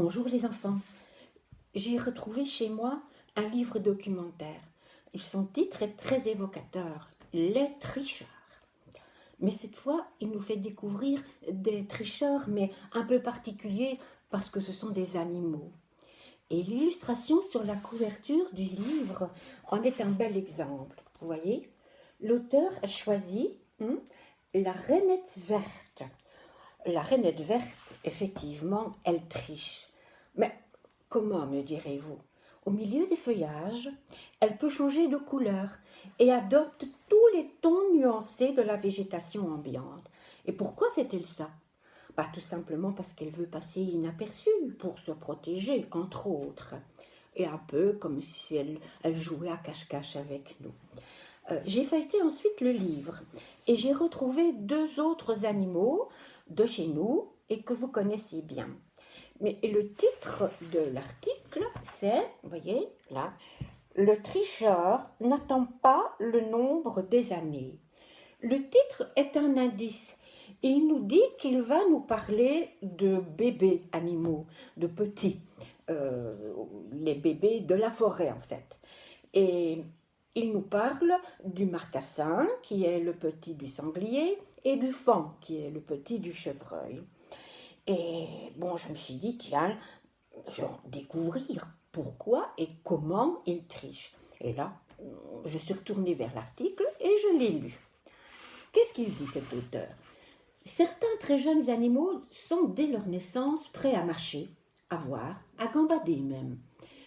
Bonjour les enfants. J'ai retrouvé chez moi un livre documentaire. Son titre est très évocateur, Les tricheurs. Mais cette fois, il nous fait découvrir des tricheurs, mais un peu particuliers parce que ce sont des animaux. Et l'illustration sur la couverture du livre en est un bel exemple. Vous voyez, l'auteur a choisi la rainette verte. La rainette verte, effectivement, elle triche. Mais comment, me direz-vous? Au milieu des feuillages, elle peut changer de couleur et adopte tous les tons nuancés de la végétation ambiante. Et pourquoi fait-elle ça? Tout simplement parce qu'elle veut passer inaperçue pour se protéger, entre autres. Et un peu comme si elle jouait à cache-cache avec nous. J'ai feuilleté ensuite le livre et j'ai retrouvé deux autres animaux de chez nous et que vous connaissez bien. Mais le titre de l'article, c'est, vous voyez, là, le tricheur n'attend pas le nombre des années. Le titre est un indice. Et il nous dit qu'il va nous parler de bébés animaux, de petits, les bébés de la forêt en fait. Et il nous parle du marcassin, qui est le petit du sanglier, et du faon, qui est le petit du chevreuil. Et bon, je me suis dit, tiens, je vais découvrir pourquoi et comment il triche. Et là, je suis retournée vers l'article et je l'ai lu. Qu'est-ce qu'il dit, cet auteur? Certains très jeunes animaux sont, dès leur naissance, prêts à marcher, à voir, à gambader même.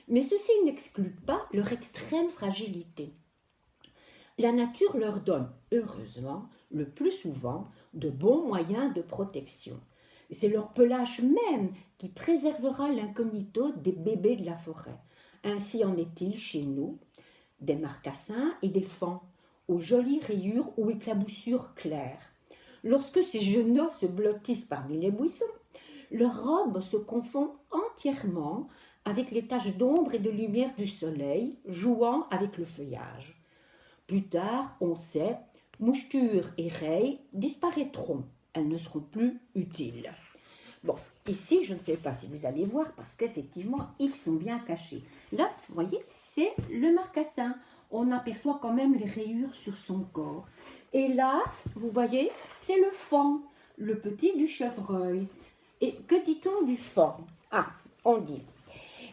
Mais ceci n'exclut pas leur extrême fragilité. La nature leur donne, heureusement, le plus souvent, de bons moyens de protection. C'est leur pelage même qui préservera l'incognito des bébés de la forêt. Ainsi en est-il chez nous, des marcassins et des faons, aux jolies rayures ou éclaboussures claires. Lorsque ces jeunes se blottissent parmi les buissons, leur robe se confond entièrement avec les taches d'ombre et de lumière du soleil, jouant avec le feuillage. Plus tard, on sait, mouchetures et rayes disparaîtront, elles ne seront plus utiles. Bon, ici, je ne sais pas si vous allez voir, parce qu'effectivement, ils sont bien cachés. Là, vous voyez, c'est le marcassin. On aperçoit quand même les rayures sur son corps. Et là, vous voyez, c'est le faon, le petit du chevreuil. Et que dit-on du faon? On dit,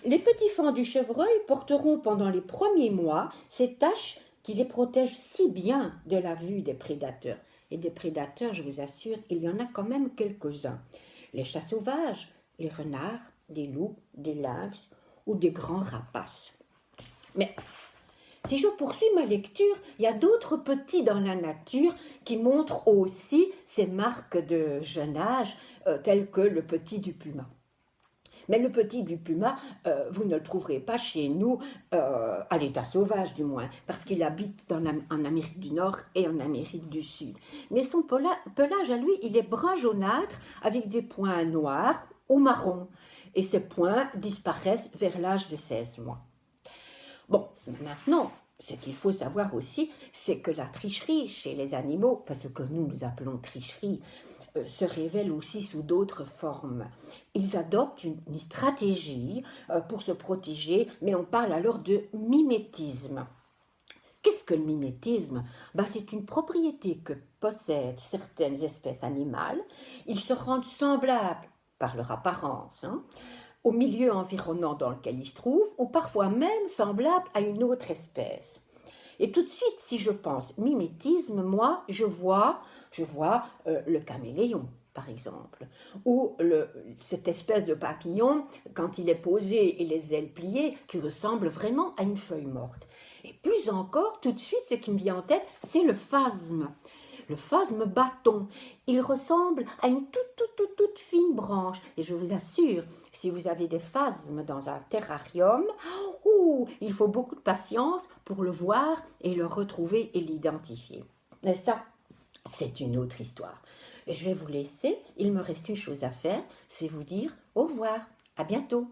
les petits fauns du chevreuil porteront pendant les premiers mois ces taches qui les protègent si bien de la vue des prédateurs. Et des prédateurs, je vous assure, il y en a quand même quelques-uns. Les chats sauvages, les renards, des loups, des lynx ou des grands rapaces. Mais si je poursuis ma lecture, il y a d'autres petits dans la nature qui montrent aussi ces marques de jeune âge, telles que le petit du puma. Mais le petit du puma, vous ne le trouverez pas chez nous, à l'état sauvage du moins, parce qu'il habite en Amérique du Nord et en Amérique du Sud. Mais son pelage à lui, il est brun jaunâtre avec des points noirs ou marrons. Et ces points disparaissent vers l'âge de 16 mois. Bon, maintenant, ce qu'il faut savoir aussi, c'est que la tricherie chez les animaux, ce que nous appelons tricherie, se révèlent aussi sous d'autres formes. Ils adoptent une stratégie pour se protéger, mais on parle alors de mimétisme. Qu'est-ce que le mimétisme? C'est une propriété que possèdent certaines espèces animales. Ils se rendent semblables par leur apparence, au milieu environnant dans lequel ils se trouvent, ou parfois même semblables à une autre espèce. Et tout de suite, si je pense mimétisme, moi, je vois le caméléon, par exemple, ou cette espèce de papillon, quand il est posé et les ailes pliées, qui ressemble vraiment à une feuille morte. Et plus encore, tout de suite, ce qui me vient en tête, c'est le phasme. Le phasme bâton, il ressemble à une toute fine branche. Et je vous assure, si vous avez des phasmes dans un terrarium, il faut beaucoup de patience pour le voir et le retrouver et l'identifier. Mais ça, c'est une autre histoire. Je vais vous laisser, il me reste une chose à faire, c'est vous dire au revoir, à bientôt.